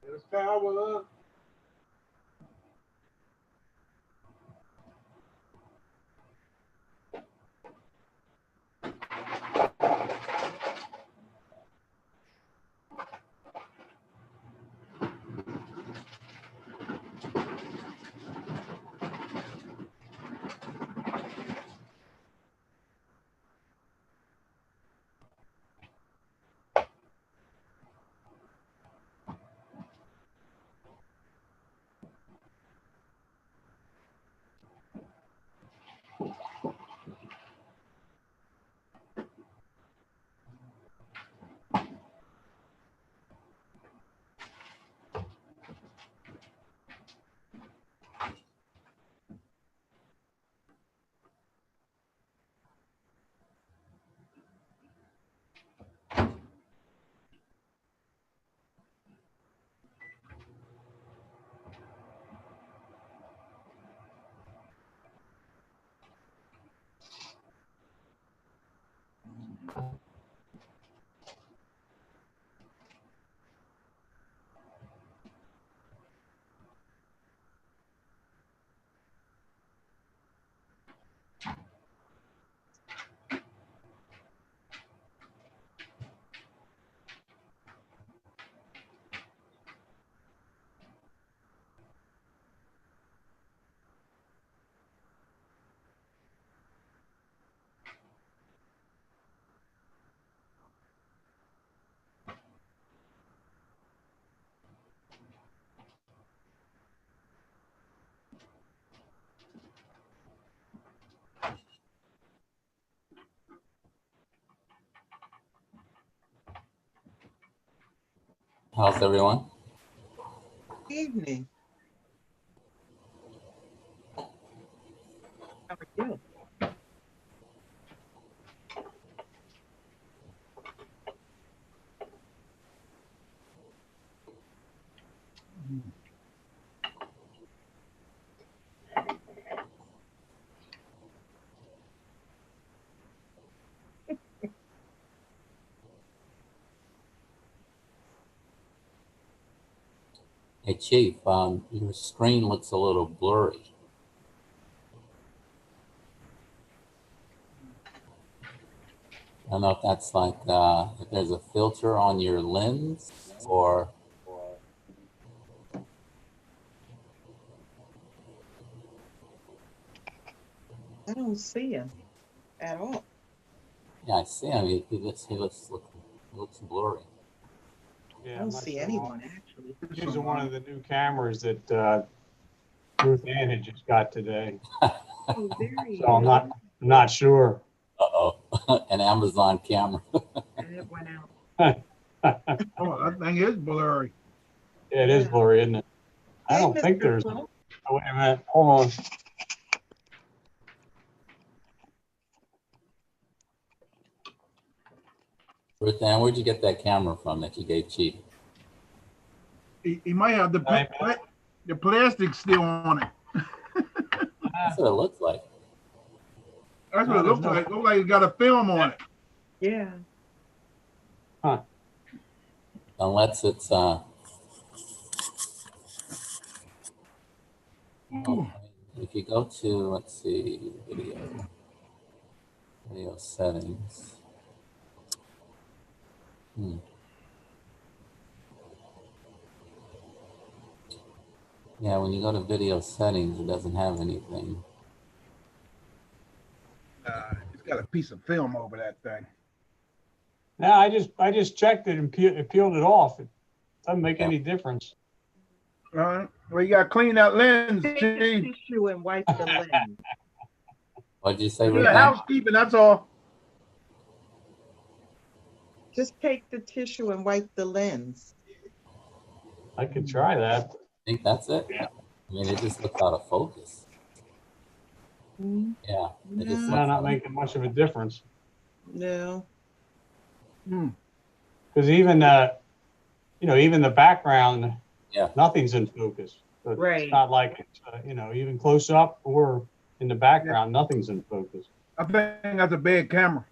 There's power. How's everyone? Evening. How are you? Hey, Chief, your screen looks a little blurry. I don't know if that's like, if there's a filter on your lens or... I don't see him at all. Yeah, I see him. He looks blurry. I don't see anyone actually. Using one of the new cameras that Ruth Ann had just got today. Oh, very. So I'm not sure. Uh-oh, an Amazon camera. And it went out. Oh, that thing is blurry. It is blurry, isn't it? I Hey, don't think Mr. there's. Pope. Oh, wait a minute. Hold on. Ruth Ann, where'd you get that camera from that you gave Chief? He might have the plastic still on it. That's what it looks like. That's what it looks like. It looks like it's got a film on it. Yeah. Huh. Unless it's, okay. If you go to, let's see, video settings. Yeah, when you go to video settings, it doesn't have anything. It's got a piece of film over that thing. No, I just checked it and peeled it off. It doesn't make any difference. All right. Well, you got to clean that lens, Take the Chief. tissue and wipe the lens. What'd you say, Do Ruth the Ann? housekeeping, that's all. Just take the tissue and wipe the lens. I could try that. I think that's it. I mean, it just looks out of focus. Yeah, it just No, not making much of a difference. No. Because even even the background, yeah, nothing's in focus. But Right. It's not like it's, even close up or in the background, nothing's in focus. I think that's a bad camera.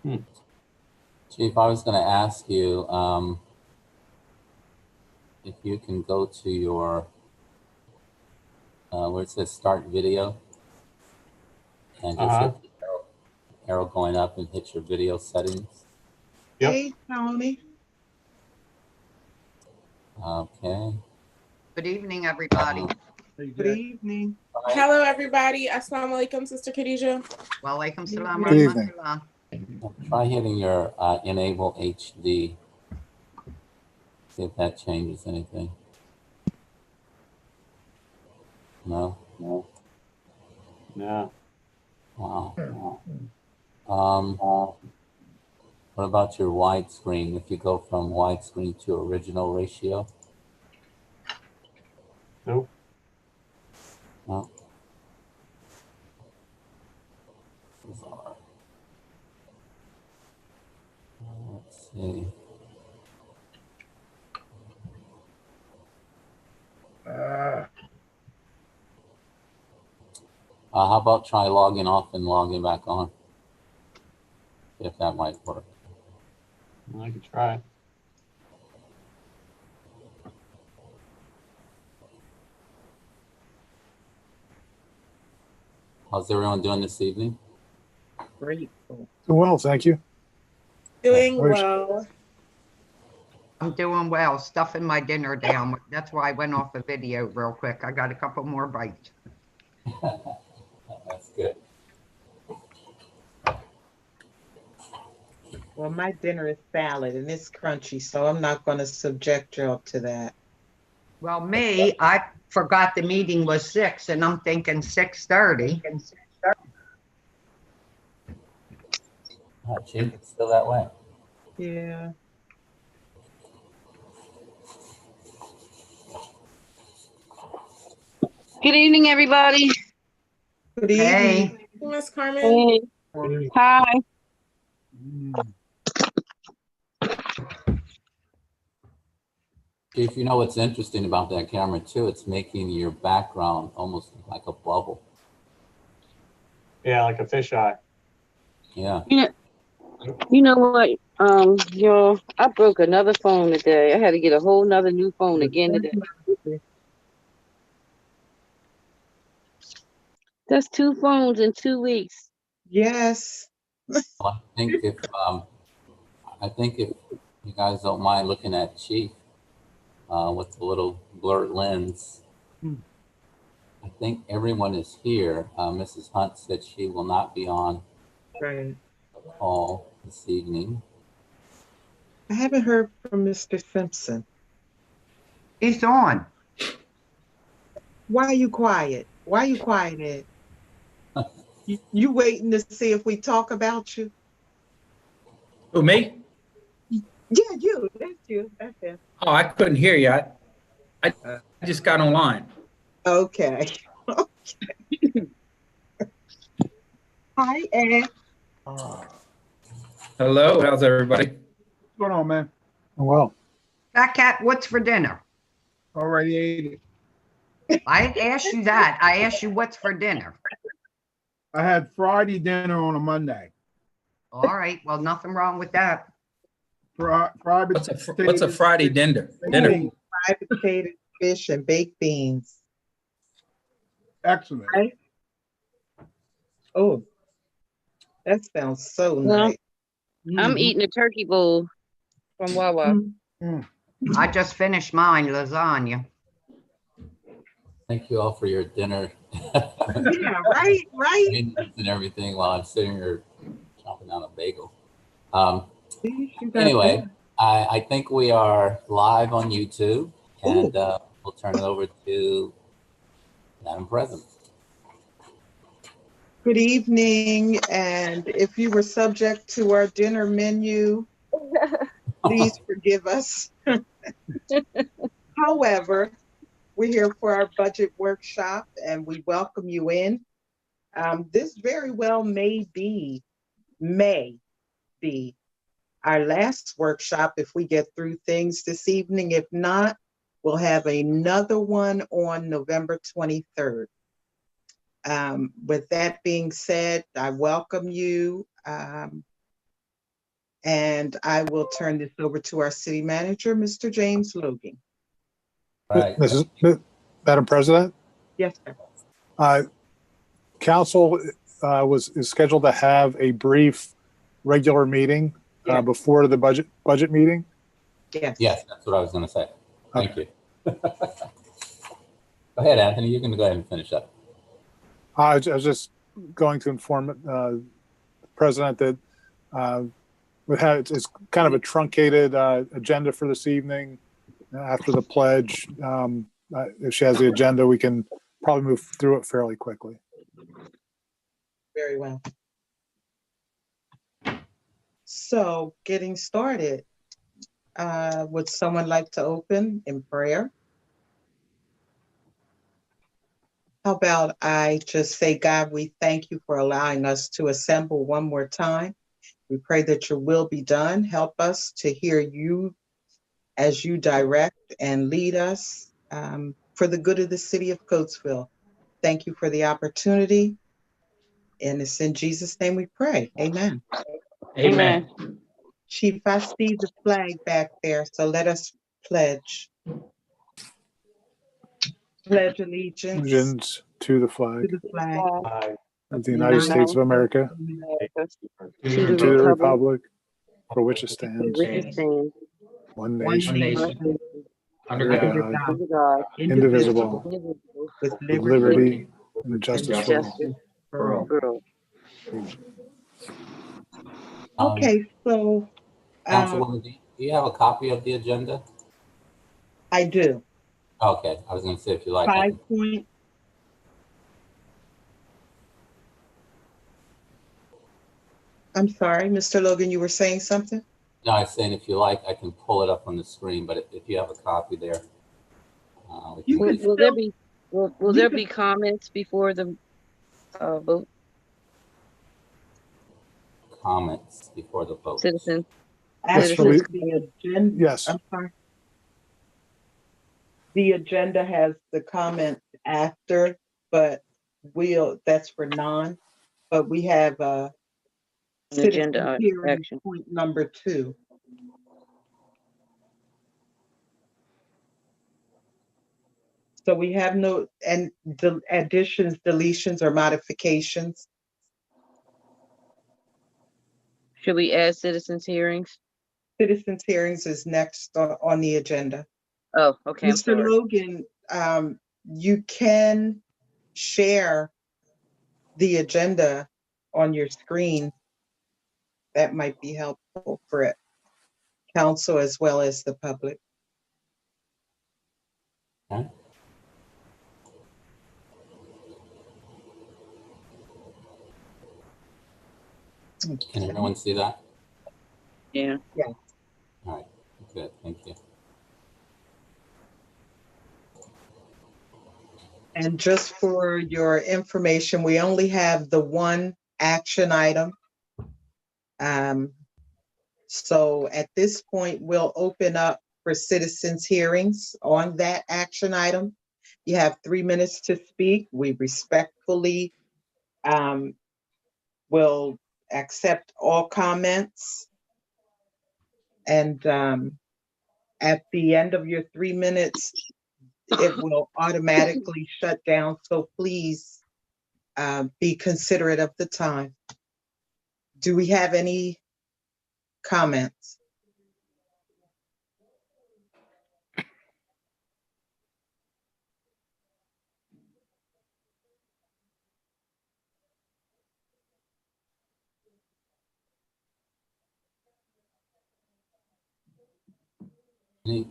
Chief, I was going to ask you, if you can go to your, where it says start video, and just hit the arrow going up and hit your video settings. Yep. Hey, Tony. Okay. Good evening, everybody. Good evening. Hello, everybody. Assalamu alaikum, Sister Khadija. Walaikum salam. Good evening. Rahmatullah. Try hitting your enable HD. See if that changes anything. No? No. Wow. What about your widescreen? If you go from widescreen to original ratio? Nope. No. Bizarre. Let's see. How about try logging off and logging back on? If that might work. I could try. How's everyone doing this evening? Grateful. Well, thank you. Doing Where's- well. I'm doing well, stuffing my dinner down. That's why I went off the video real quick. I got a couple more bites. That's good. Well, my dinner is salad and it's crunchy, so I'm not going to subject y'all to that. Well, me, I forgot the meeting was 6 and I'm thinking 6:30. Chief, it's still that way. Yeah. Good evening, everybody. Good Hey. evening. Miss Carmen. Hey. Hi. Chief, you know what's interesting about that camera too? It's making your background almost like a bubble. Yeah, like a fisheye. Yeah. You know what? Y'all, I broke another phone today. I had to get a whole nother new phone again today. That's 2 phones in 2 weeks. Yes. Well, I think if you guys don't mind looking at Chief with the little blurred lens, I think everyone is here. Mrs. Hunt said she will not be on Right. the call this evening. I haven't heard from Mr. Simpson. He's on. Why are you quiet? Why are you quiet, Ed? You waiting to see if we talk about you? Who, me? Yeah, you. That's you. That's it. Oh, I couldn't hear you. I just got online. Okay. Hi, Ed. Hello, how's everybody? What's going on, man? Well, Fat Cat, what's for dinner? Already ate it. I didn't ask you that. I asked you what's for dinner. I had Friday dinner on a Monday. All right, well, nothing wrong with that. Fried What's a Friday dinner? potatoes. Fried potatoes, fish, and baked beans. Excellent. Right? Oh, that sounds so Well, nice. I'm eating a turkey bowl from Wawa. I just finished mine, lasagna. Thank you all for your dinner. Yeah, right. And everything while I'm sitting here chomping on a bagel. You got Anyway, I think we are live on YouTube, and we'll turn it over to Madam President. Good evening, and if you were subject to our dinner menu, please forgive us. However, we're here for our budget workshop, and we welcome you in. This very well may be our last workshop if we get through things this evening. If not, we'll have another one on November 23rd. With that being said, I welcome you, and I will turn this over to our city manager, Mr. James Logan. All right. Madam President, Yes, sir. council is scheduled to have a brief regular meeting Yeah. before the budget meeting. Yes. Yes, that's what I was going to say. Thank you. Go ahead, Anthony. You can go ahead and finish up. I was just going to inform the president that it's kind of a truncated agenda for this evening. After the pledge, if she has the agenda, we can probably move through it fairly quickly. Very well. So getting started, would someone like to open in prayer? How about I just say, God, we thank you for allowing us to assemble one more time. We pray that your will be done. Help us to hear you as you direct and lead us for the good of the city of Coatesville. Thank you for the opportunity. And it's in Jesus' name we pray. Amen. Amen. Chief, I see the flag back there, so let us pledge. Pledge allegiance Allegiance to the flag to the flag of the United States of America and to the republic for which it stands, one One nation, nation, under under God, God, indivisible, with with liberty and justice for all. for all. Okay, so Councilwoman, do you have a copy of the agenda? I do. Okay, I was going to say if you like. I 5 point. I'm sorry, Mr. Logan, you were saying something? No, I was saying if you like, I can pull it up on the screen, but if you have a copy there. You can Will there be will there be comments before the vote? Comments before the vote. Citizen. Actually, the agenda. Yes. I'm sorry. The agenda has the comment after, but that's for non, but we have An citizen agenda hearing action. point number 2. So we have no, and the additions, deletions, or modifications. Should we add citizens hearings? Citizens hearings is next on the agenda. Oh, okay. I'm Mr. sorry. Logan, you can share the agenda on your screen. That might be helpful for it, council as well as the public. Okay. Can everyone see that? Yeah. Yeah. All right, good, thank you. And just for your information, we only have the one action item. So at this point, we'll open up for citizens hearings on that action item. You have 3 minutes to speak. We respectfully will accept all comments. And at the end of your 3 minutes, it will automatically shut down. So please be considerate of the time. Do we have any comments?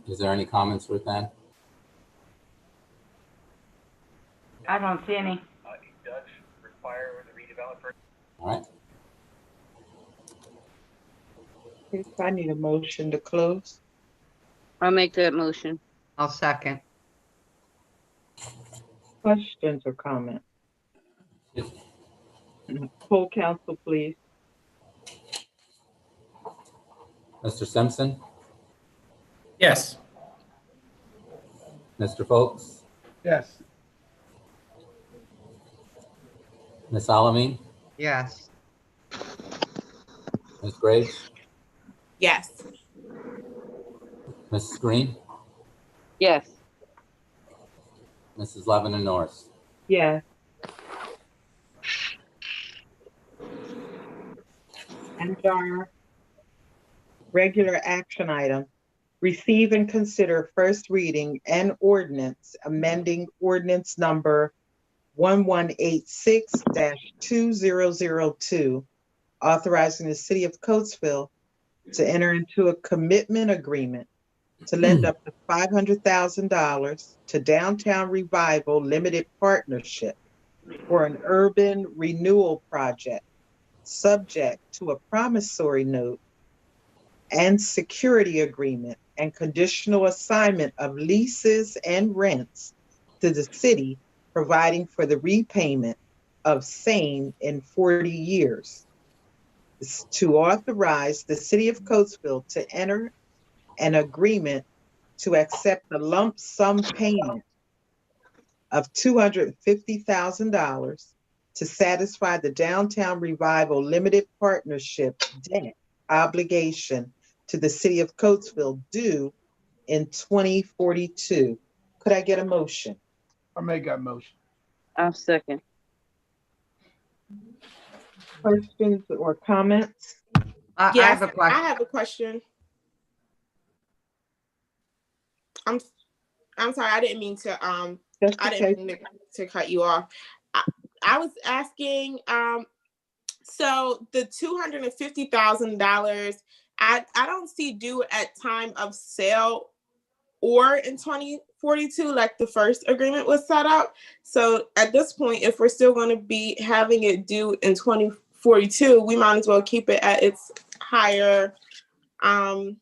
Is there any comments, Ruth Ann? I don't see any. It does require the redeveloper. All right. I need a motion to close. I'll make that motion. I'll second. Questions or comments? Full council, please. Mr. Simpson, Yes. Mr. Folks, Yes. Ms. Alameen, Yes. Ms. Graves, Yes. Ms. Green, Yes. Mrs. Lavender Norris. Yes. And our regular action item, receive and consider first reading and ordinance amending ordinance number 1186-2002, authorizing the city of Coatesville to enter into a commitment agreement to lend up to $500,000 to Downtown Revival Limited Partnership for an urban renewal project, subject to a promissory note and security agreement and conditional assignment of leases and rents to the city, providing for the repayment of same in 40 years. It's to authorize the city of Coatesville to enter an agreement to accept a lump sum payment of $250,000 to satisfy the Downtown Revival Limited Partnership debt obligation to the city of Coatesville due in 2042. Could I get a motion? I make that motion. I'll second. Questions or comments? I Yes, have a question. I have a question. I'm sorry, I didn't mean to That's I okay. didn't mean to cut you off. I was asking so the $250,000 I don't see due at time of sale or in 2042 like the first agreement was set up. So at this point, if we're still going to be having it due in 2042, we might as well keep it at its higher amount.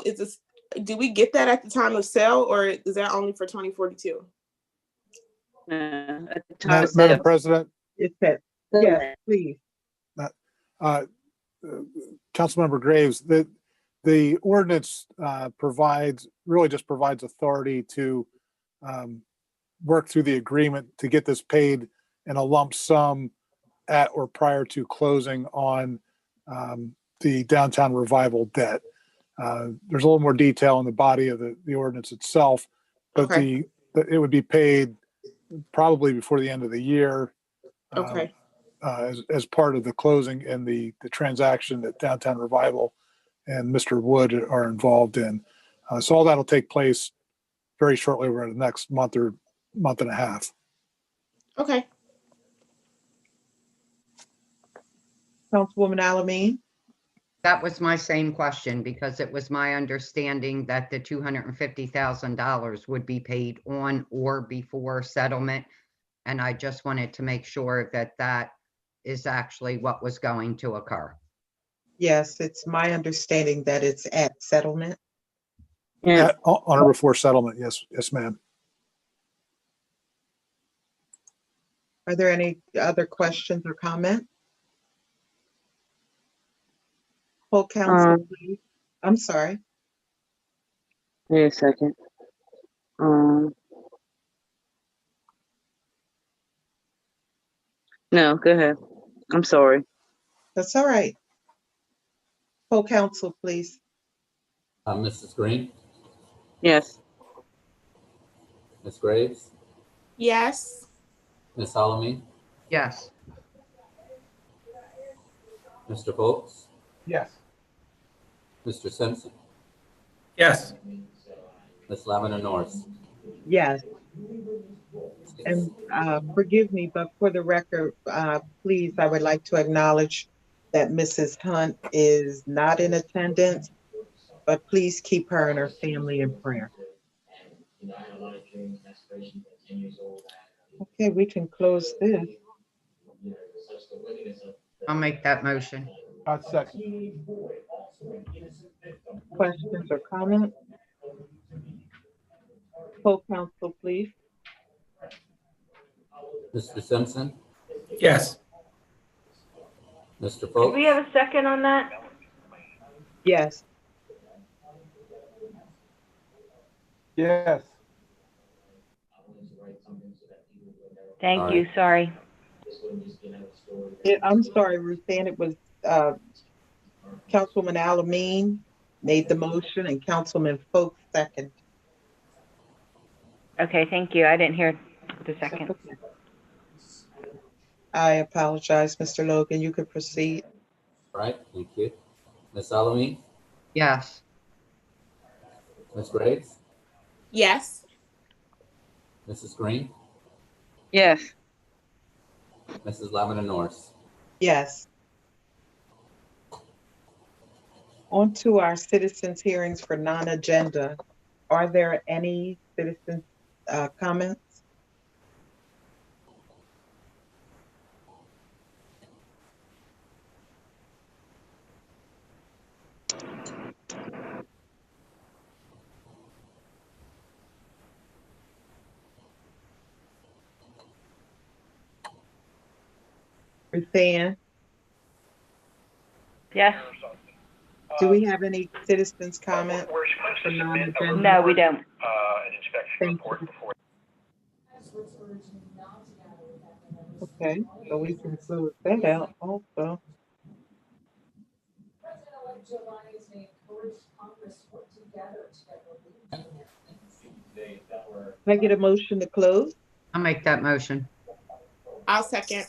Is this, do we get that at the time of sale, or is that only for 2042? At the time of Madam sale. President, It's that, yes, please. Councilmember Graves, the ordinance provides authority to work through the agreement to get this paid in a lump sum at or prior to closing on the Downtown Revival debt. There's a little more detail in the body of the ordinance itself, but Okay. it would be paid probably before the end of the year. Okay. As part of the closing and the transaction that Downtown Revival and Mr. Wood are involved in. So all that'll take place very shortly over the next month or month and a half. Okay. Councilwoman Alameen? That was my same question, because it was my understanding that the $250,000 would be paid on or before settlement. And I just wanted to make sure that that is actually what was going to occur. Yes, it's my understanding that it's at settlement. Yeah. On or before settlement, yes, ma'am. Are there any other questions or comments? Full council, please. I'm sorry. Wait a second. No, go ahead. I'm sorry. That's all right. Full council, please. Mrs. Green, Yes. Ms. Graves, Yes. Ms. Alameen, Yes. Mr. Foltz, Yes. Mr. Simpson, Yes. Ms. Lavender Norris. Yes. And forgive me, but for the record, please, I would like to acknowledge that Mrs. Hunt is not in attendance, but please keep her and her family in prayer. Okay, we can close this. I'll make that motion. I second. Questions or comments? Full council, please. Mr. Simpson, Yes. Mr. Did Foltz, we have a second on that? Yes. Yes. Thank you, sorry. I'm sorry, Ruth Ann, it was Councilwoman Alameen made the motion and Councilman Folks second. Okay, thank you. I didn't hear the second. I apologize, Mr. Logan. You could proceed. All right, thank you. Ms. Alamin, Yes. Ms. Graves, Yes. Mrs. Green, Yes. Mrs. Lavender Norris. Yes. On to our citizens' hearings for non-agenda. Are there any citizens' comments? Ruthann, Yes. do we have any citizens' comments for non-agenda? No, we don't. An inspection Thank report you. before. Okay, so we can close that out also. Can I get a motion to close? I'll make that motion. I'll second.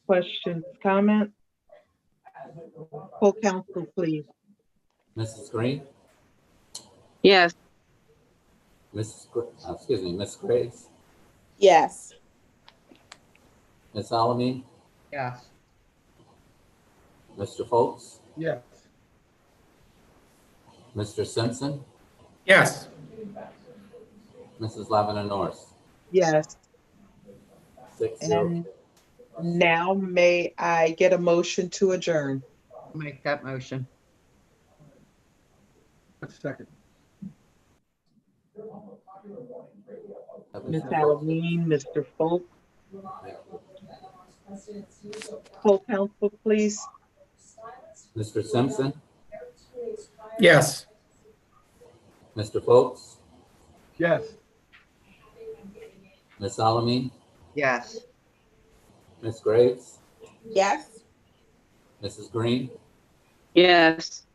Questions, comments? Full council, please. Mrs. Green, Yes. Ms. Graves, Yes. Ms. Alamin, Yes. Mr. Foltz, Yes. Mr. Simpson, Yes. Mrs. Lavender Norris. Yes. 6-0. And now may I get a motion to adjourn? I'll make that motion. Second. Ms. Alamin, Mr. Folk. Full council, please. Mr. Simpson, Yes. Mr. Foltz, Yes. Ms. Alamin, Yes. Ms. Graves, Yes. Mrs. Green, Yes.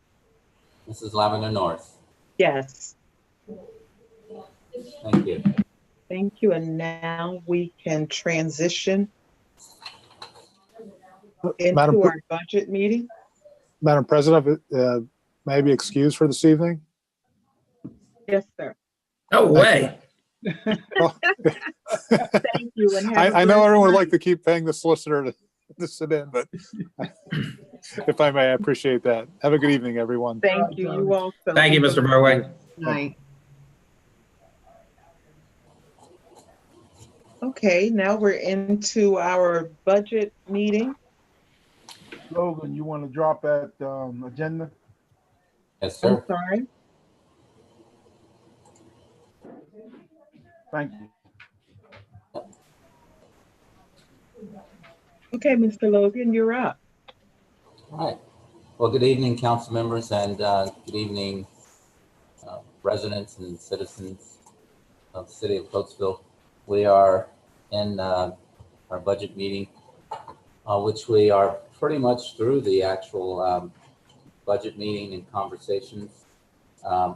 Mrs. Lavender Norris. Yes. Thank you. Thank you. And now we can transition Madam into Pre- our budget meeting. Madam President, may I be excused for this evening? Yes, sir. No way. Well, Thank you. And have a I know great everyone would night. like to keep paying the solicitor to sit in, but if I may, I appreciate that. Have a good evening, everyone. Thank you. You also. Thank you, Mr. Barway. Night. Okay, now we're into our budget meeting. Logan, you want to drop that agenda? Yes, I'm sir. sorry. Thank you. Okay, Mr. Logan, you're up. All right. Well, good evening, council members, and good evening, residents and citizens of the city of Coatesville. We are in our budget meeting, which we are pretty much through the actual budget meeting and conversations. I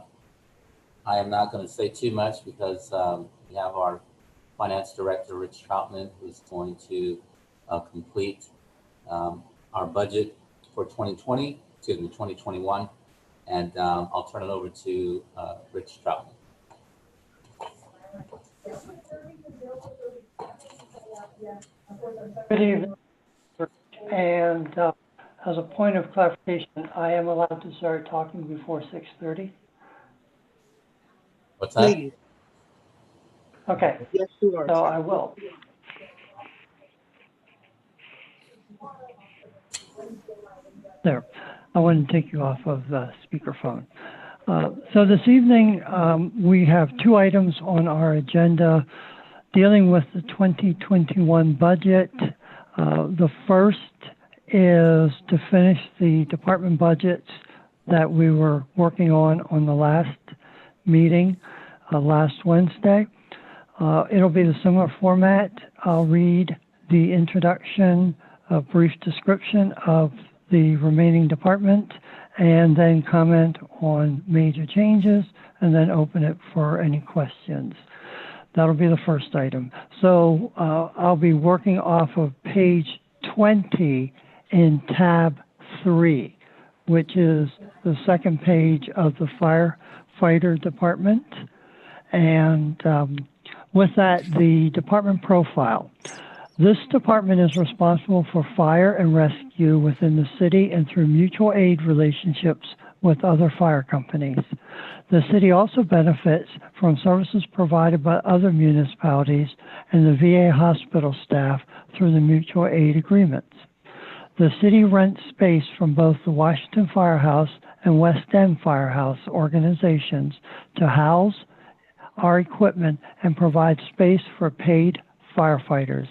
am not going to say too much because we have our finance director, Rich Troutman, who's going to complete our budget for 2021, and I'll turn it over to Rich Troutman. Good evening. And as a point of clarification, I am allowed to start talking before 6:30? What's that? Please. Okay, Yes, you are. so I will. There, I wouldn't take you off of speakerphone. So this evening, we have two items on our agenda dealing with the 2021 budget. The first is to finish the department budgets that we were working on the last meeting, last Wednesday. It'll be the similar format. I'll read the introduction, a brief description of the remaining department, and then comment on major changes, and then open it for any questions. That'll be the first item. So I'll be working off of page 20 in tab 3, which is the second page of the firefighter department. And with that, the department profile. This department is responsible for fire and rescue within the city and through mutual aid relationships with other fire companies. The city also benefits from services provided by other municipalities and the VA hospital staff through the mutual aid agreements. The city rents space from both the Washington Firehouse and West End Firehouse organizations to house our equipment and provide space for paid firefighters.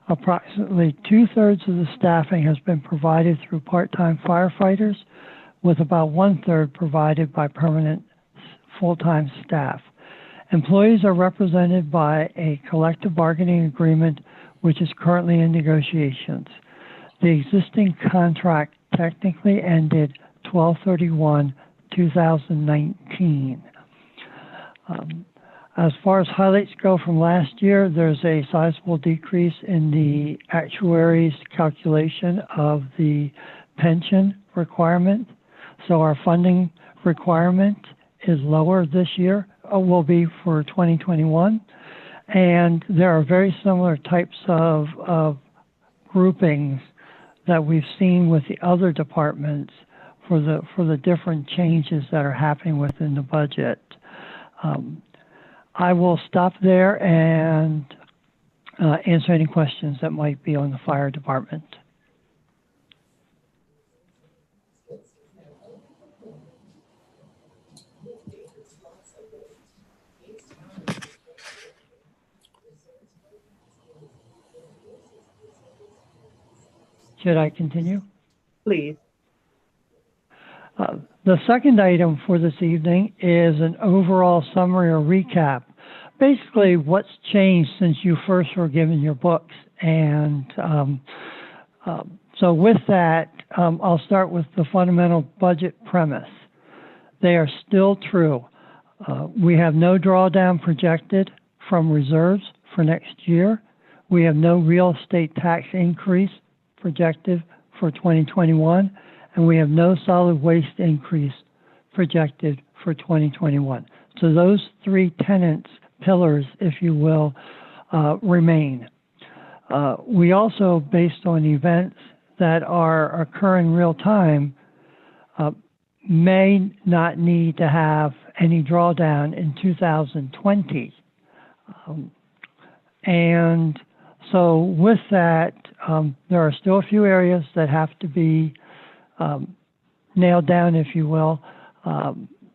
Approximately 2/3 of the staffing has been provided through part-time firefighters, with about 1/3 provided by permanent full-time staff. Employees are represented by a collective bargaining agreement, which is currently in negotiations. The existing contract technically ended 12/31/2019. As far as highlights go from last year, there's a sizable decrease in the actuary's calculation of the pension requirement. So our funding requirement is lower this year, will be for 2021. And there are very similar types of groupings that we've seen with the other departments for the different changes that are happening within the budget. I will stop there and answer any questions that might be on the fire department. Should I continue? Please. The second item for this evening is an overall summary or recap. Basically, what's changed since you first were given your books. And so with that, I'll start with the fundamental budget premise. They are still true. We have no drawdown projected from reserves for next year. We have no real estate tax increase projected for 2021. And we have no solid waste increase projected for 2021. So those three tenets, pillars, if you will, remain. We also, based on events that are occurring real time, may not need to have any drawdown in 2020. And so with that, there are still a few areas that have to be nailed down, if you will.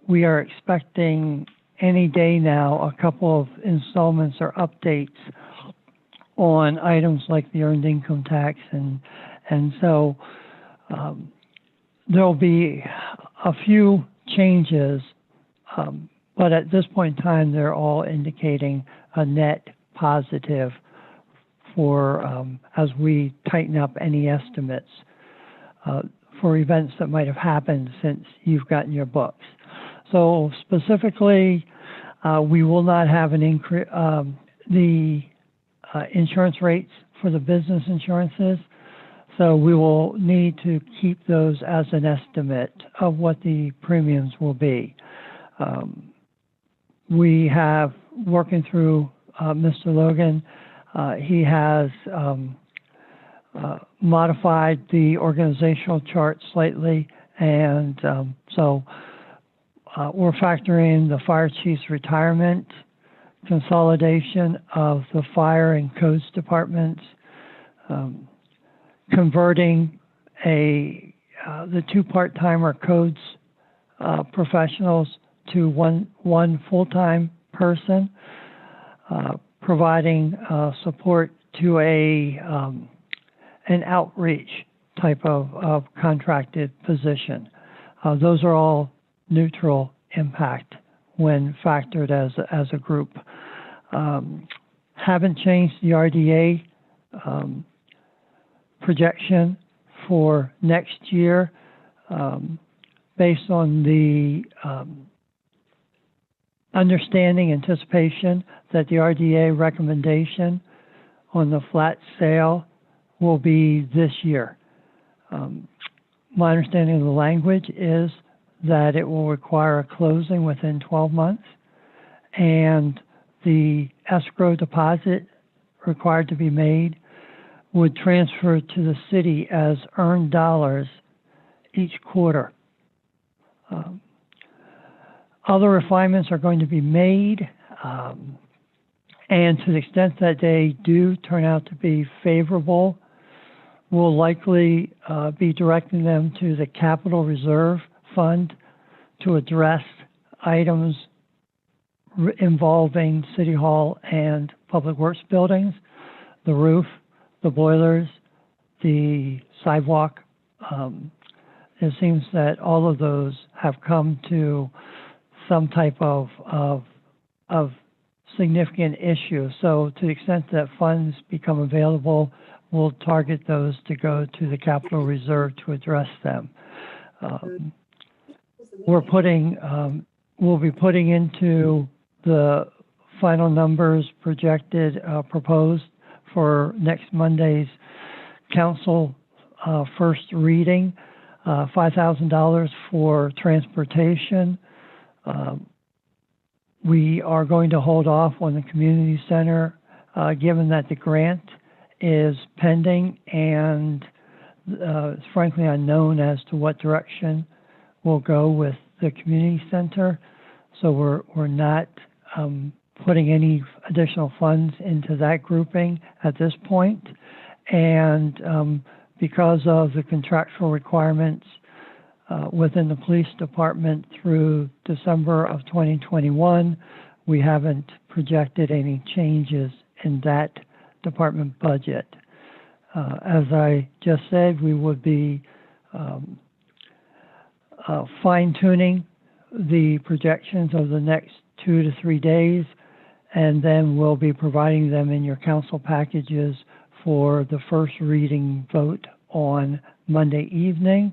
We are expecting any day now a couple of installments or updates on items like the earned income tax, and so there'll be a few changes, but at this point in time, they're all indicating a net positive for as we tighten up any estimates for events that might have happened since you've gotten your books. So specifically, we will not have an increase, the insurance rates for the business insurances. So we will need to keep those as an estimate of what the premiums will be. We have, working through Mr. Logan, he has modified the organizational chart slightly, and so we're factoring the fire chief's retirement, consolidation of the fire and codes departments, converting the two part-timer codes professionals to one full-time person, providing support to an outreach type of contracted position. Those are all neutral impact when factored as a group. Haven't changed the RDA projection for next year. based on the understanding, anticipation that the RDA recommendation on the flat sale will be this year. My understanding of the language is that it will require a closing within 12 months, and the escrow deposit required to be made would transfer to the city as earned dollars each quarter. Other refinements are going to be made, and to the extent that they do turn out to be favorable, we'll likely be directing them to the Capital Reserve Fund to address items involving City Hall and Public Works buildings, the roof, the boilers, the sidewalk. It seems that all of those have come to some type of significant issue. So to the extent that funds become available, we'll target those to go to the Capital Reserve to address them. We'll be putting into the final numbers projected, proposed for next Monday's council first reading, $5,000 for transportation. We are going to hold off on the community center, given that the grant is pending and it's frankly unknown as to what direction we'll go with the community center. So we're not putting any additional funds into that grouping at this point. And because of the contractual requirements within the police department through December of 2021, we haven't projected any changes in that department budget. As I just said, we would be fine-tuning the projections of the next 2 to 3 days, and then we'll be providing them in your council packages for the first reading vote on Monday evening.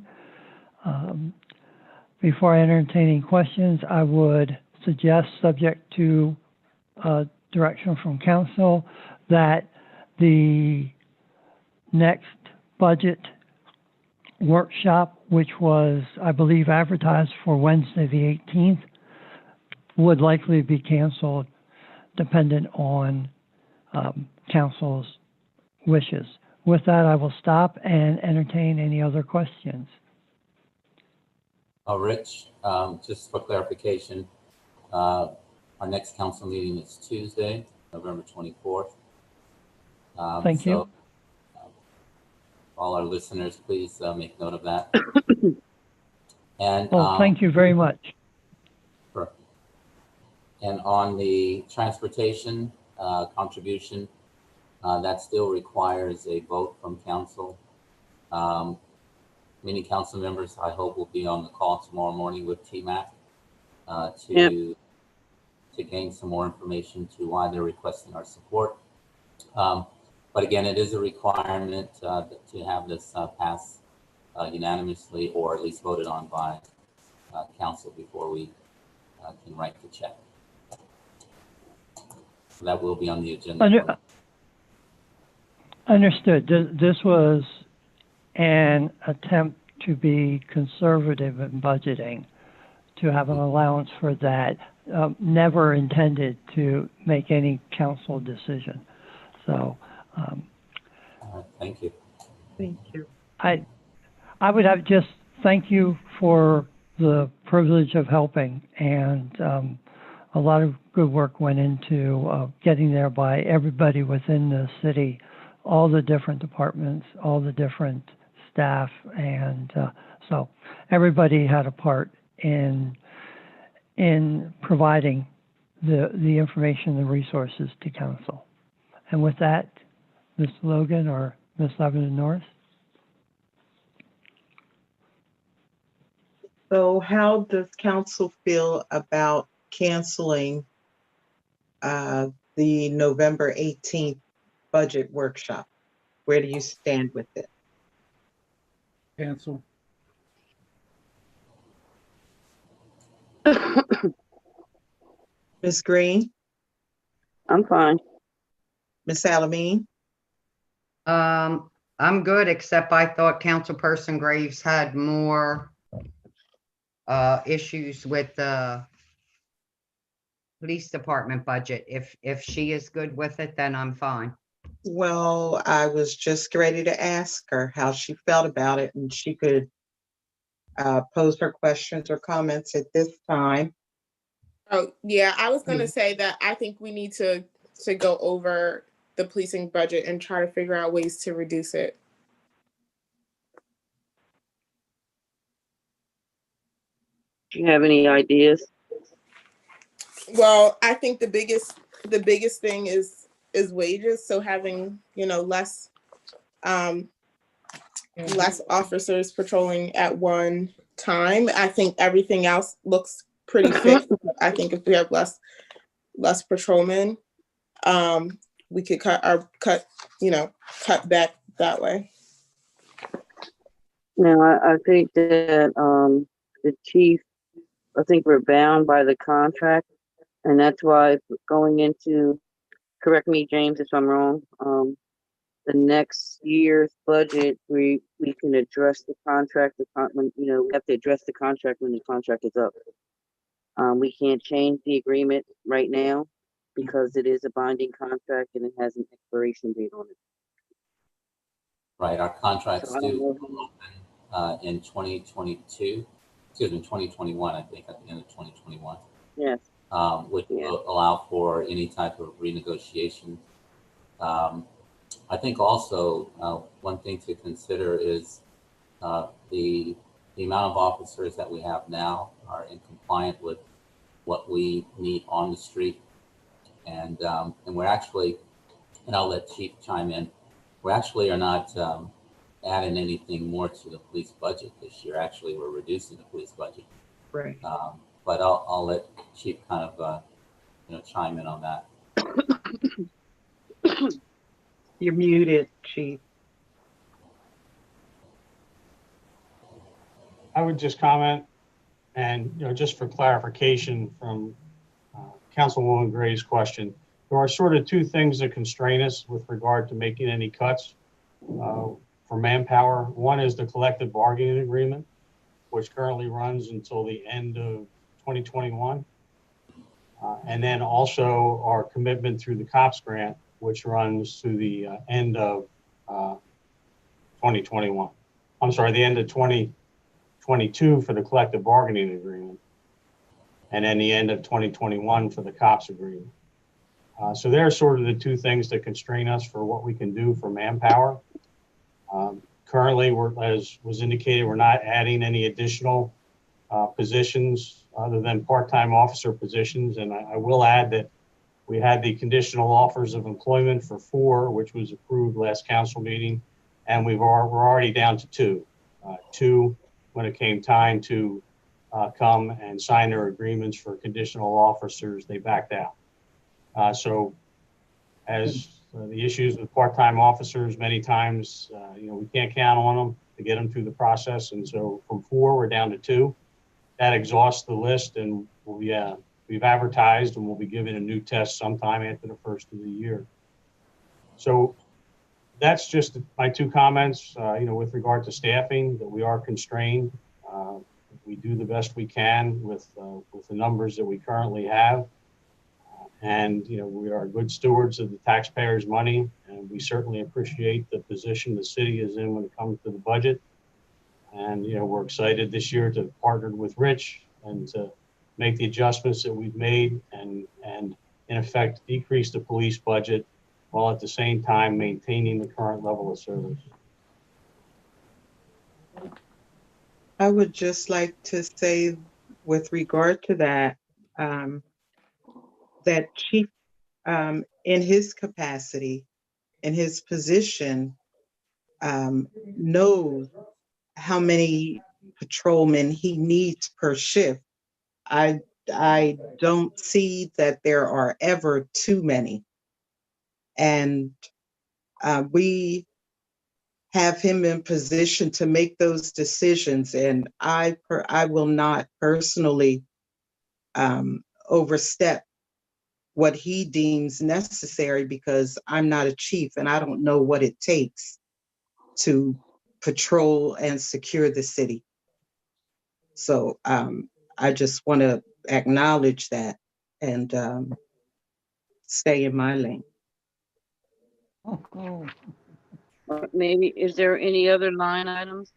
Before I entertain any questions, I would suggest, subject to direction from council, that the next budget workshop, which was, I believe, advertised for Wednesday the 18th, would likely be canceled dependent on council's wishes. With that, I will stop and entertain any other questions. Rich, just for clarification, our next council meeting is Tuesday, November 24th. Thank you. All our listeners, please make note of that. And thank you very much. Sure. And on the transportation contribution, that still requires a vote from council. Many council members, I hope, will be on the call tomorrow morning with TMAC to gain some more information to why they're requesting our support. But again, it is a requirement to have this pass unanimously, or at least voted on by council before we can write the check. So that will be on the agenda. Understood. This was an attempt to be conservative in budgeting, to have an allowance for that, never intended to make any council decision. So, thank you. Thank you. I would have just thank you for the privilege of helping, and a lot of good work went into getting there by everybody within the city, all the different departments, all the different staff, and so everybody had a part in providing the information, the resources to council. And with that, Ms. Logan or Ms. Lebanon Norris. So how does council feel about canceling the November 18th budget workshop? Where do you stand with it? Cancel. Ms. Green, I'm fine. Ms. Salamine, I'm good, except I thought Councilperson Graves had more issues with the police department budget. If she is good with it, then I'm fine. well, I was just ready to ask her how she felt about it, and she could pose her questions or comments at this time. Oh, yeah, I was gonna say that I think we need to go over the policing budget and try to figure out ways to reduce it. Do you have any ideas? Well, I think the biggest thing is wages. So having, less less officers patrolling at one time. I think everything else looks pretty fit. I think if we have less patrolmen, we could cut back that way. Now, I think that the chief, I think we're bound by the contract, and that's why going into, correct me, James, if I'm wrong, the next year's budget, we can address the contract when, we have to address the contract when the contract is up. We can't change the agreement right now because it is a binding contract and it has an expiration date on it. Right, our contracts So I don't do know. open in 2022, excuse me, 2021, I think, at the end of 2021. Yes. Which will allow for any type of renegotiation. I think also one thing to consider is the amount of officers that we have now are in compliant with what we need on the street, and we're actually, and I'll let Chief chime in. We actually are not adding anything more to the police budget this year. Actually, we're reducing the police budget. Right. But I'll let Chief kind of chime in on that. You're muted, Chief. I would just comment, and just for clarification from Councilwoman Gray's question, there are sort of two things that constrain us with regard to making any cuts for manpower. One is the collective bargaining agreement, which currently runs until the end of 2021. And then also our commitment through the COPS grant, which runs to the end of 2021. I'm sorry, the end of 2022 for the collective bargaining agreement, and then the end of 2021 for the COPS agreement. So they're sort of the two things that constrain us for what we can do for manpower. Currently, as was indicated, we're not adding any additional positions other than part-time officer positions. And I will add that we had the conditional offers of employment for 4, which was approved last council meeting, and we're already down to 2. 2 when it came time to come and sign their agreements for conditional officers, they backed out. So as the issues with part-time officers, many times, we can't count on them to get them through the process. And so from 4, we're down to 2. That exhausts the list, and we've advertised, and we'll be giving a new test sometime after the first of the year. So that's just my 2 comments, with regard to staffing, that we are constrained. We do the best we can with the numbers that we currently have. And, we are good stewards of the taxpayers' money, and we certainly appreciate the position the city is in when it comes to the budget. And, we're excited this year to have partnered with Rich and to make the adjustments that we've made and in effect decrease the police budget while at the same time maintaining the current level of service. I would just like to say with regard to that, that Chief, in his capacity, in his position, knows how many patrolmen he needs per shift. I don't see that there are ever too many. And we have him in position to make those decisions. And I will not personally overstep what he deems necessary, because I'm not a chief and I don't know what it takes to patrol and secure the city. So I just want to acknowledge that and stay in my lane. Maybe, is there any other line items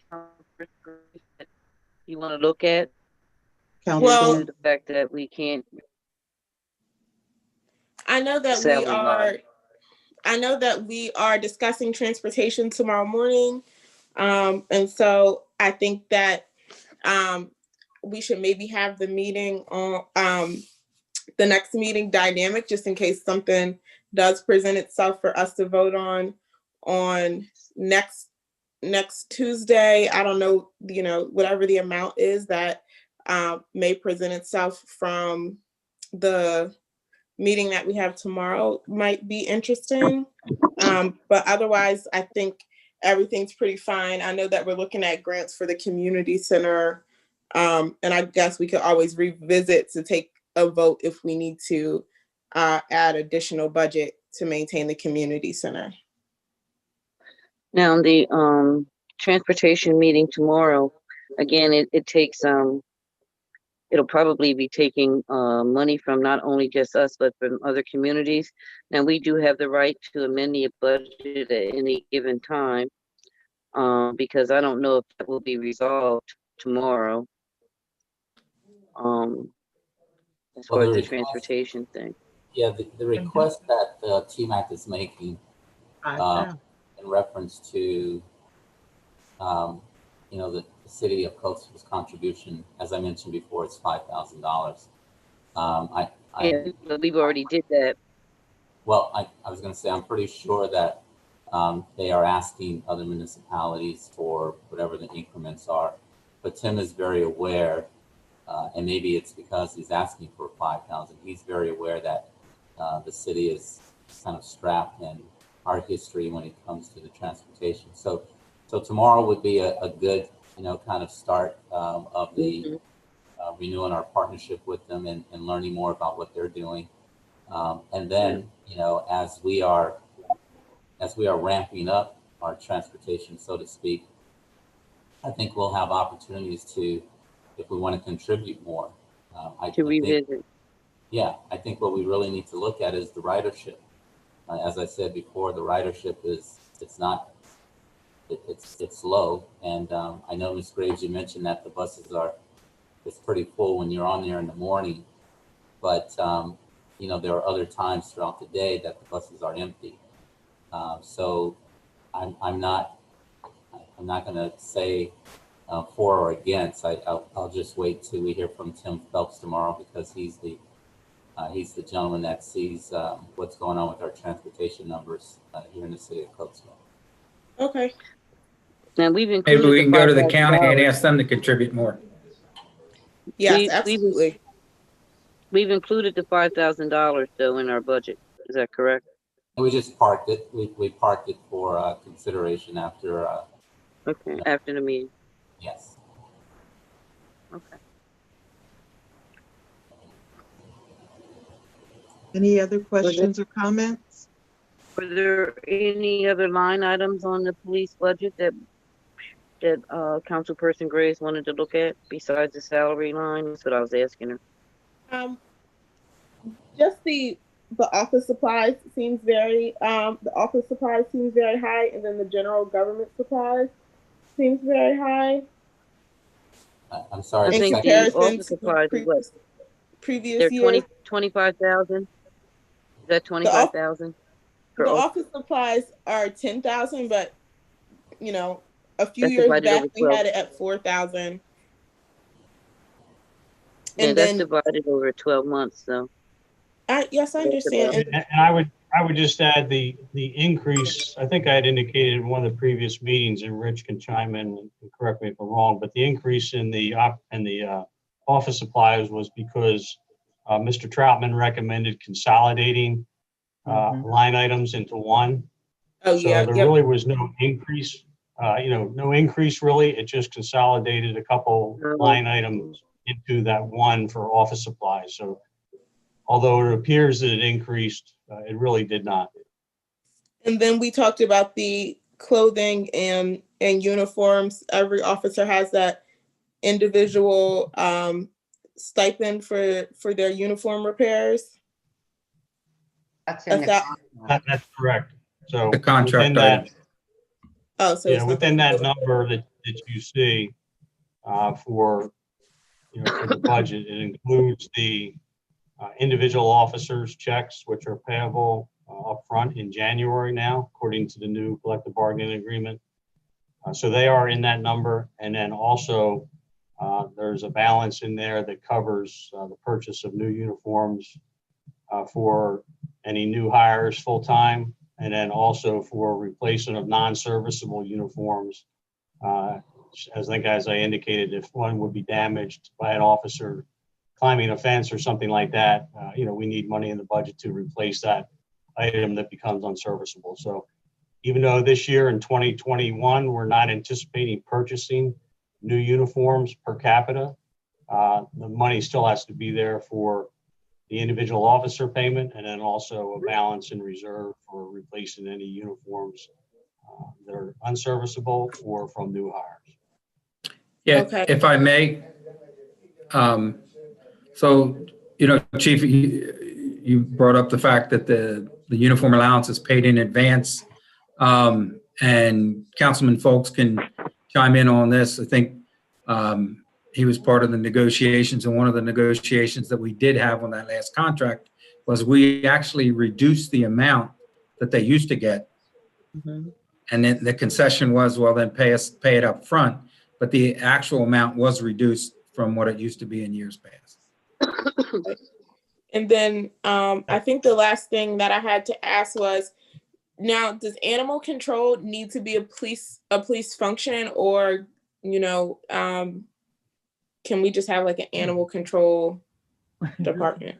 that you want to look at? Well, Due to the fact that we can't. I know that we are discussing transportation tomorrow morning. And so I think that we should maybe have the meeting on the next meeting dynamic, just in case something does present itself for us to vote on next Tuesday. I don't know, whatever the amount is that may present itself from the meeting that we have tomorrow might be interesting. But otherwise, I think everything's pretty fine. I know that we're looking at grants for the community center. And I guess we could always revisit to take a vote if we need to add additional budget to maintain the community center. Now, the transportation meeting tomorrow, again, it takes, it'll probably be taking money from not only just us, but from other communities. Now, we do have the right to amend the budget at any given time, because I don't know if that will be resolved tomorrow. As far as the transportation thing. Yeah, the request that TMAC is making in reference to, the city of Coatesville's contribution, as I mentioned before, it's $5,000. Yeah, we've already did that. Well, I was going to say, I'm pretty sure that they are asking other municipalities for whatever the increments are, but Tim is very aware, and maybe it's because he's asking for 5,000. He's very aware that the city is kind of strapped in our history when it comes to the transportation. So tomorrow would be a good, kind of start of the renewing our partnership with them and learning more about what they're doing. And then, as we are ramping up our transportation, so to speak, I think we'll have opportunities to, if we want to contribute more. Revisit. Yeah, I think what we really need to look at is the ridership. As I said before, the ridership it's low. And I know, Ms. Graves, you mentioned that the buses it's pretty full when you're on there in the morning. But, there are other times throughout the day that the buses are empty. So I'm not going to say for or against. I'll just wait till we hear from Tim Phelps tomorrow, because he's the gentleman that sees what's going on with our transportation numbers here in the city of Coatesville. Okay. Now we've included. Maybe we can go to the county and ask them to contribute more. Yes, absolutely. We've included the $5,000 though in our budget. Is that correct? And we just parked it. We parked it for consideration after. Okay, after the meeting. Yes. Okay. Any other questions or comments? Were there any other line items on the police budget that Councilperson Graves wanted to look at besides the salary line? That's what I was asking her. Just the office supplies seems very high, and then the general government supplies seems very high. I'm sorry. In comparison to previous year. 25,000. Is that 25,000? The office supplies are 10,000, but a few years back we had it at 4,000. And that's divided over 12 months, though. Yes, I understand. And I would just add the increase. I think I had indicated in one of the previous meetings, and Rich can chime in and correct me if I'm wrong, but the increase in the office supplies was because Mr. Troutman recommended consolidating line items into one. Oh, so yeah. There really was no increase. No increase really. It just consolidated a couple line items into that one for office supplies. So although it appears that it increased, it really did not. And then we talked about the clothing and uniforms. Every officer has that individual stipend for their uniform repairs. That's in Is the that- contract. That's correct. So The contract within that, item. Oh, so yeah, it's within not- that number that you see for, you know, for the budget, it includes the individual officers' checks, which are payable upfront in January now, according to the new collective bargaining agreement. So they are in that number. And then also there's a balance in there that covers the purchase of new uniforms for any new hires full-time, and then also for replacement of non-serviceable uniforms. As I indicated, if one would be damaged by an officer climbing a fence or something like that, you know, we need money in the budget to replace that item that becomes unserviceable. So even though this year in 2021, we're not anticipating purchasing new uniforms per capita, the money still has to be there for the individual officer payment, and then also a balance in reserve for replacing any uniforms that are unserviceable or from new hires. Yeah, Okay. if I may. So, you know, Chief, you brought up the fact that the uniform allowance is paid in advance. And Councilman Folks can chime in on this. I think he was part of the negotiations, and one of the negotiations that we did have on that last contract was we actually reduced the amount that they used to get. Mhm. And then the concession was, well, then pay it up front. But the actual amount was reduced from what it used to be in years past. And then I think the last thing that I had to ask was, now does animal control need to be a police function, or, you know, can we just have like an animal control department?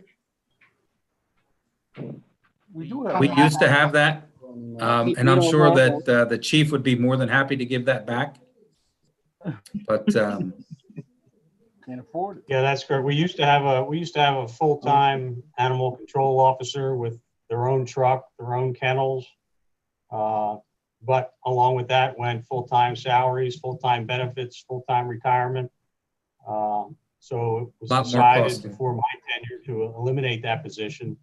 We do have. We that. used to have that. And I'm We sure don't that the chief would be more than happy to give that back. But Can't afford it. Yeah, that's correct. We used to have a full-time animal control officer with their own truck, their own kennels. But along with that went full-time salaries, full-time benefits, full-time retirement. So it was Lot more decided costly. before my tenure to eliminate that position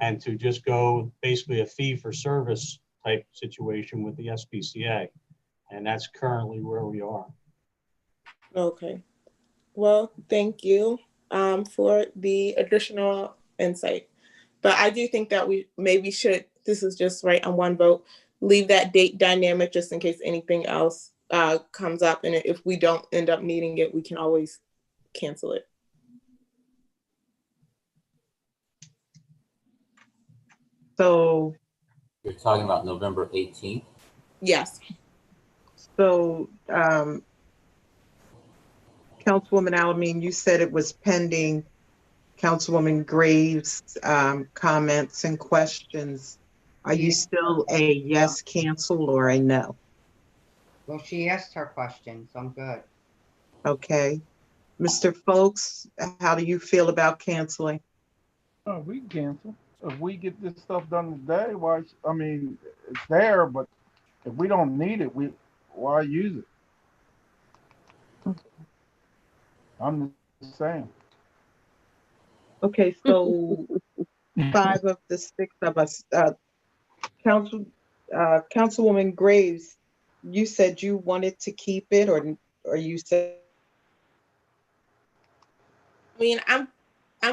and to just go basically a fee for service type situation with the SPCA. And that's currently where we are. Okay. Well, thank you for the additional insight. But I do think that we maybe should, this is just right on one vote, leave that date dynamic just in case anything else comes up. And if we don't end up needing it, we can always cancel it. So, You're talking about November 18th? Yes. so, Councilwoman Alameen, you said it was pending Councilwoman Graves' comments and questions. Are you still a yes cancel or a no? Well, she asked her question, so I'm good. Okay. Mr. Folks, how do you feel about canceling? Oh, we can cancel. If we get this stuff done today, why, I mean, it's there, but if we don't need it, why use it? I'm just saying. Okay, so 5 of the 6 of us, Councilwoman Graves, you said you wanted to keep it, or you said? I mean, I'm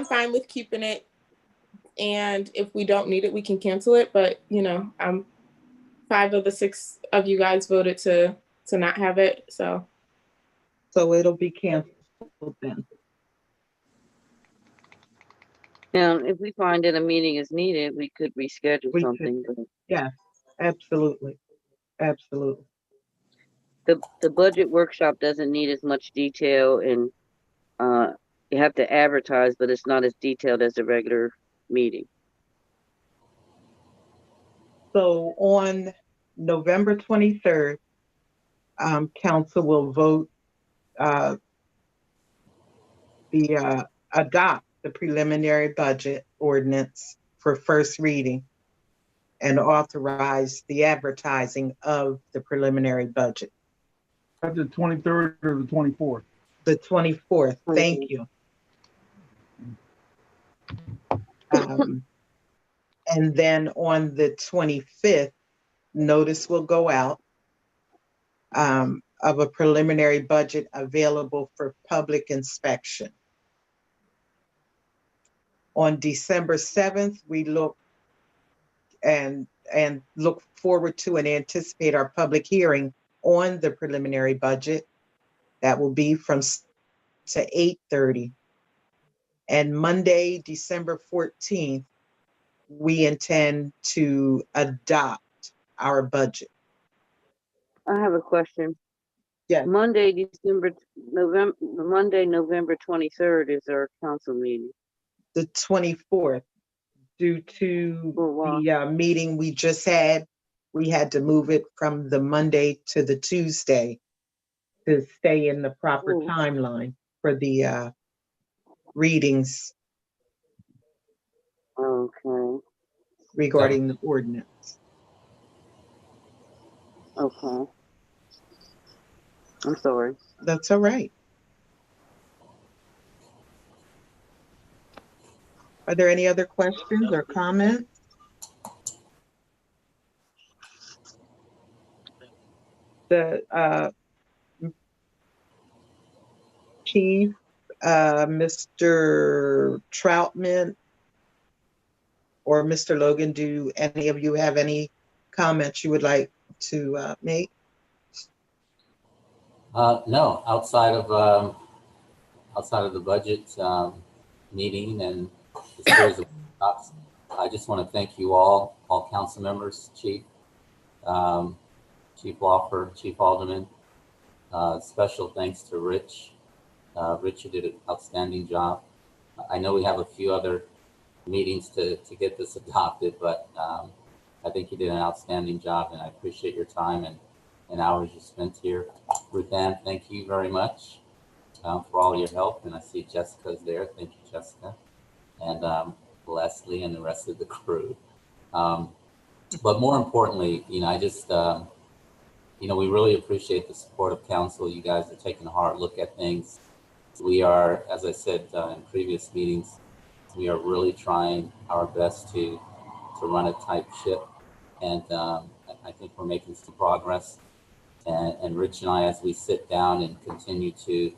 fine with keeping it. And if we don't need it, we can cancel it. But, you know, 5 of the 6 of you guys voted to not have it. So it'll be canceled then. Now, if we find that a meeting is needed, we could reschedule We could. something. But Yeah, absolutely. Absolutely. the budget workshop doesn't need as much detail, and you have to advertise, but it's not as detailed as a regular meeting. So on November 23rd, council will vote adopt the preliminary budget ordinance for first reading and authorize the advertising of the preliminary budget. That's the 23rd or the 24th. The 24th, thank you. And then on the 25th, notice will go out of a preliminary budget available for public inspection. On December 7th, we look forward to and anticipate our public hearing on the preliminary budget. That will be from to 8:30. And Monday, December 14th, we intend to adopt our budget. I have a question. Yeah. Monday, November 23rd is our council meeting. The 24th, due to the meeting we just had, we had to move it from the Monday to the Tuesday to stay in the proper timeline for the readings Okay. regarding the ordinance. Okay. I'm sorry. That's all right. Are there any other questions or comments? The Chief, Mr. Troutman, or Mr. Logan, do any of you have any comments you would like to make? No, outside of the budget meeting and the series of workshops, I just want to thank you all council members, Chief, Chief Lawfer, Chief Alderman. Special thanks to Rich. Richard did an outstanding job. I know we have a few other meetings to get this adopted, but I think you did an outstanding job, and I appreciate your time and hours you spent here. Ruth Ann, thank you very much for all your help, and I see Jessica's there. Thank you, Jessica, and Leslie and the rest of the crew. But more importantly, I just, we really appreciate the support of council. You guys are taking a hard look at things. We are, as I said in previous meetings, we are really trying our best to run a tight ship, and I think we're making some progress. And Rich and I, as we sit down and continue to,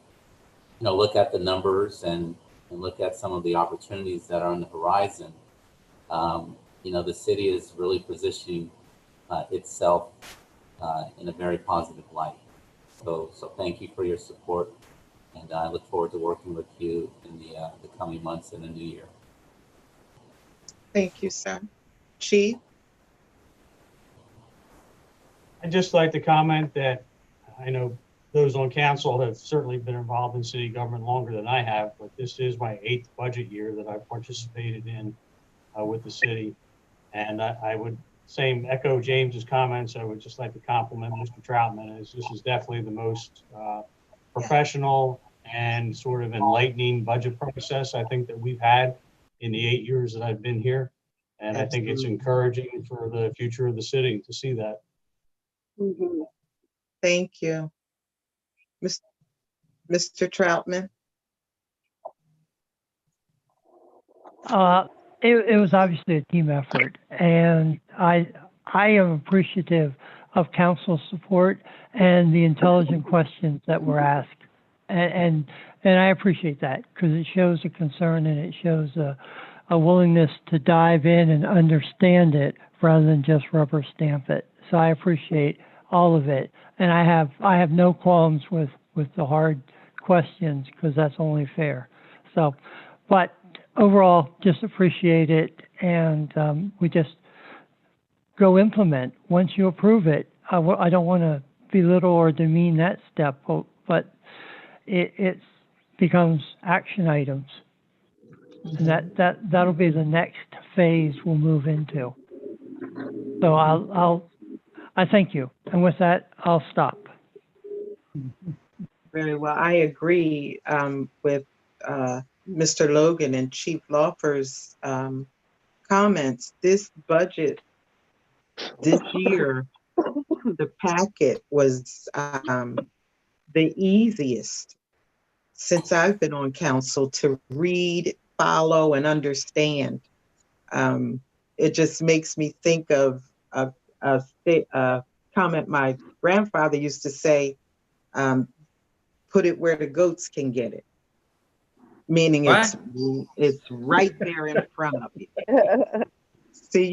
look at the numbers and look at some of the opportunities that are on the horizon, the city is really positioning itself in a very positive light. So thank you for your support, and I look forward to working with you in the coming months in the new year. Thank you, sir. Chief? I'd just like to comment that I know those on council have certainly been involved in city government longer than I have, but this is my 8th budget year that I've participated in with the city. And I would echo James's comments. I would just like to compliment Mr. Troutman, as this is definitely the most professional and sort of enlightening budget process I think that we've had in the 8 years that I've been here. And I think it's encouraging for the future of the city to see that. Mm-hmm. Thank you. Mr. Troutman? It was obviously a team effort, and I am appreciative of council's support and the intelligent questions that were asked, and I appreciate that because it shows a concern and it shows a willingness to dive in and understand it rather than just rubber stamp it. So I appreciate all of it, and I have no qualms with the hard questions because that's only fair. So, but overall, just appreciate it, and we just go implement. Once you approve it, I don't want to belittle or demean that step, but it becomes action items, and that'll be the next phase we'll move into. So I thank you, and with that, I'll stop. Very well. I agree with Mr. Logan and Chief Lawfer's comments. This budget this year, the packet was the easiest since I've been on council to read, follow, and understand. It just makes me think of a comment my grandfather used to say, put it where the goats can get it. Meaning it's right there in front of you. See,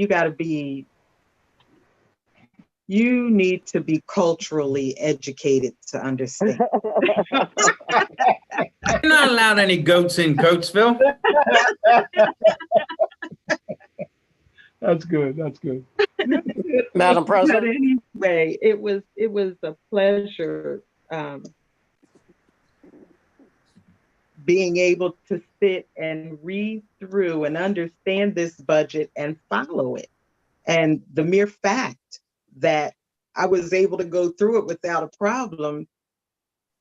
you need to be culturally educated to understand. You're not allowed any goats in Coatesville. That's good. That's good. Madam President. But anyway, it was a pleasure being able to sit and read through and understand this budget and follow it. And the mere fact that I was able to go through it without a problem.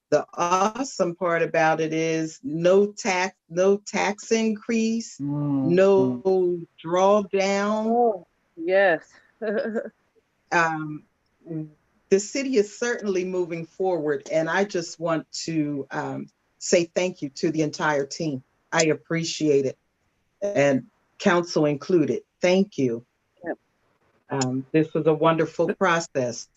The awesome part about it is no tax increase, no drawdown. Oh, yes. The city is certainly moving forward, and I just want to say thank you to the entire team. I appreciate it, and council included. Thank you. Yep. This was a wonderful process.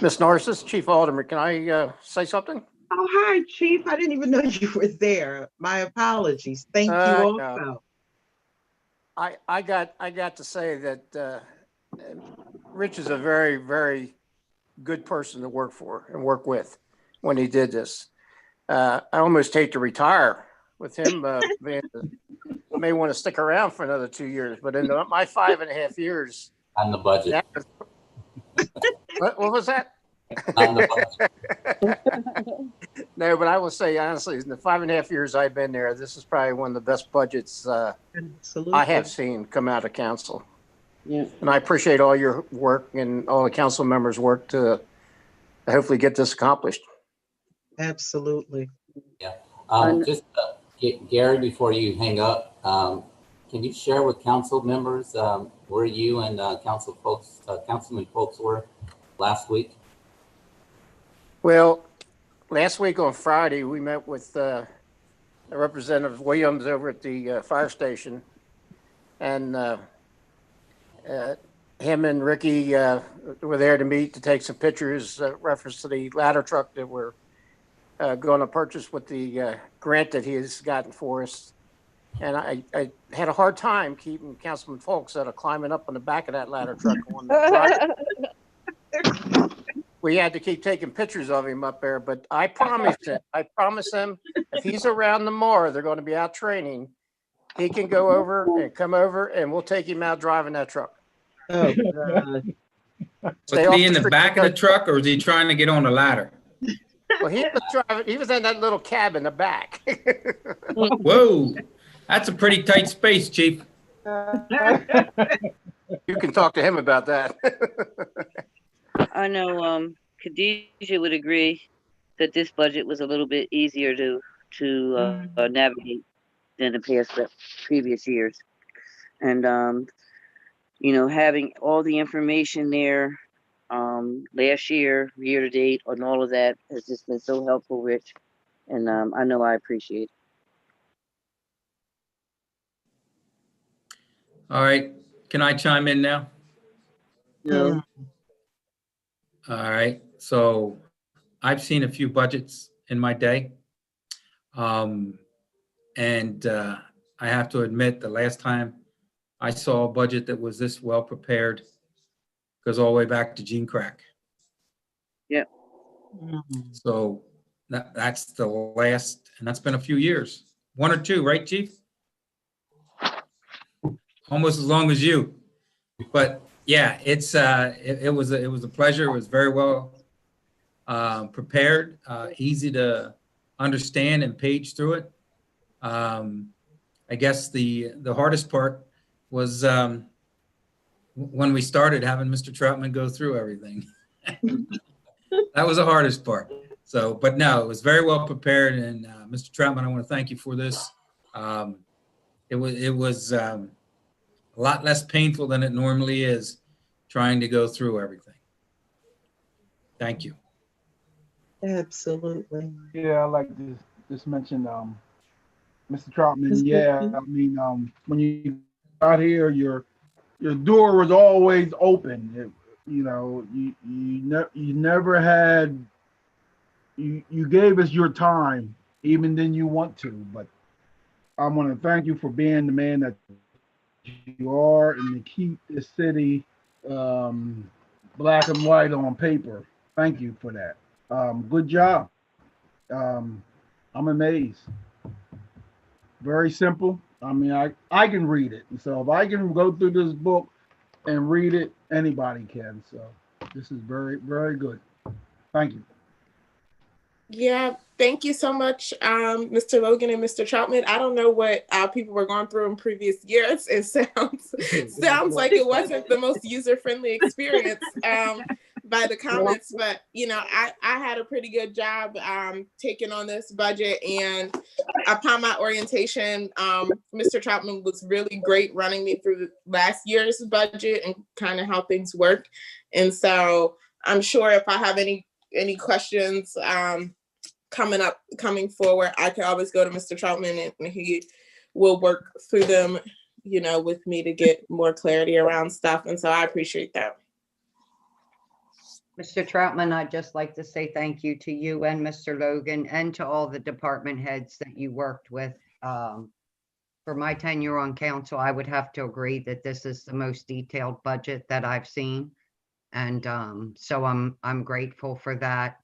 Ms. Narcissus, Chief Alderman, can I say something? Oh, hi, Chief. I didn't even know you were there. My apologies. Thank you also. No. I got to say that Rich is a very, very good person to work for and work with when he did this. I almost hate to retire with him. May want to stick around for another 2 years, but in my 5.5 years. On the budget. What was that? On the budget. No, but I will say honestly, in the 5.5 years I've been there, this is probably one of the best budgets I have seen come out of council. Yeah. And I appreciate all your work and all the council members' work to hopefully get this accomplished. Absolutely. Yeah. Just Gary, before you hang up, can you share with council members where you and Councilman Folks were last week? Well, last week on Friday, we met with Representative Williams over at the fire station, and him and Ricky were there to meet to take some pictures, reference to the ladder truck that we're going to purchase with the grant that he has gotten for us. And I had a hard time keeping Councilman Folks out of climbing up on the back of that ladder truck. We had to keep taking pictures of him up there, but I promise him if he's around tomorrow, they're going to be out training. He can go over and come over and we'll take him out driving that truck. Oh, God. Was he in the back of the truck or is he trying to get on the ladder? Well, he was driving. He was in that little cab in the back. Whoa, that's a pretty tight space, Chief. You can talk to him about that. I know Khadijah would agree that this budget was a little bit easier to navigate than the previous years. And, you know, having all the information there last year to date on all of that has just been so helpful, Rich. And I know I appreciate it. All right, can I chime in now? Yeah. All right, so I've seen a few budgets in my day. And I have to admit the last time I saw a budget that was this well prepared goes all the way back to Gene Crack. Yeah. So that's the last, and that's been a few years, 1 or 2, right, Chief? Almost as long as you, but yeah, it's it was a pleasure. It was very well prepared, easy to understand and page through it. I guess the hardest part was when we started having Mr. Troutman go through everything. That was the hardest part. So, but no, it was very well prepared. And Mr. Troutman, I want to thank you for this. It was a lot less painful than it normally is trying to go through everything. Thank you. Absolutely. Yeah, I like to just mention, Mr. Troutman. Yeah, I mean, when you got here, your door was always open. You know, you never had. You gave us your time, even then you want to. But I want to thank you for being the man that you are and to keep this city black and white on paper. Thank you for that. Good job. I'm amazed. Very simple. I mean, I can read it. So if I can go through this book and read it, anybody can. So this is very, very good. Thank you. Yeah, thank you so much, Mr. Logan and Mr. Troutman. I don't know what people were going through in previous years. It sounds like it wasn't the most user-friendly experience by the comments, but you know, I had a pretty good job taking on this budget, and upon my orientation, Mr. Troutman was really great running me through last year's budget and kind of how things work. And so I'm sure if I have any questions coming forward, I can always go to Mr. Troutman and he will work through them, you know, with me to get more clarity around stuff. And so I appreciate that. Mr. Troutman, I'd just like to say thank you to you and Mr. Logan and to all the department heads that you worked with. For my tenure on council, I would have to agree that this is the most detailed budget that I've seen. And so I'm grateful for that.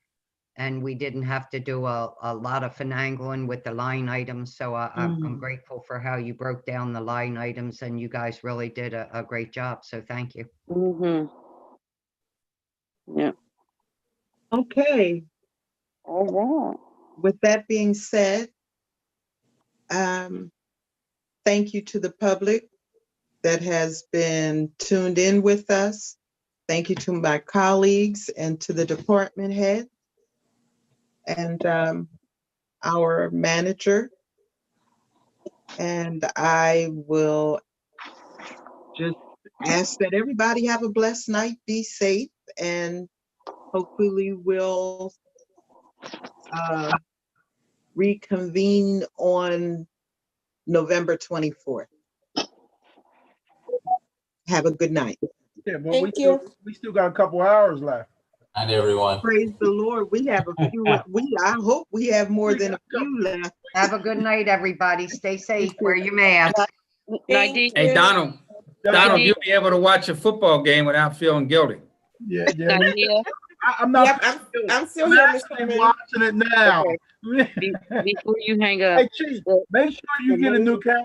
And we didn't have to do a lot of finagling with the line items. So I'm grateful for how you broke down the line items, and you guys really did a great job. So thank you. Yeah. Okay. All right. With that being said, thank you to the public that has been tuned in with us. Thank you to my colleagues and to the department head and our manager. And I will just ask that everybody have a blessed night, be safe, and hopefully we'll reconvene on November 24th. Have a good night. Yeah, but we still got a couple hours left. Night, everyone. Praise the Lord. We have a few. I hope we have more than a few left. Have a good night, everybody. Stay safe. Wear your mask. Hey, Donald, you'll be able to watch a football game without feeling guilty. Yeah. I'm not. Yep, I'm still here, Mr. Watching it now. Okay. Before you hang up, Hey, Chief, make sure you get a new camera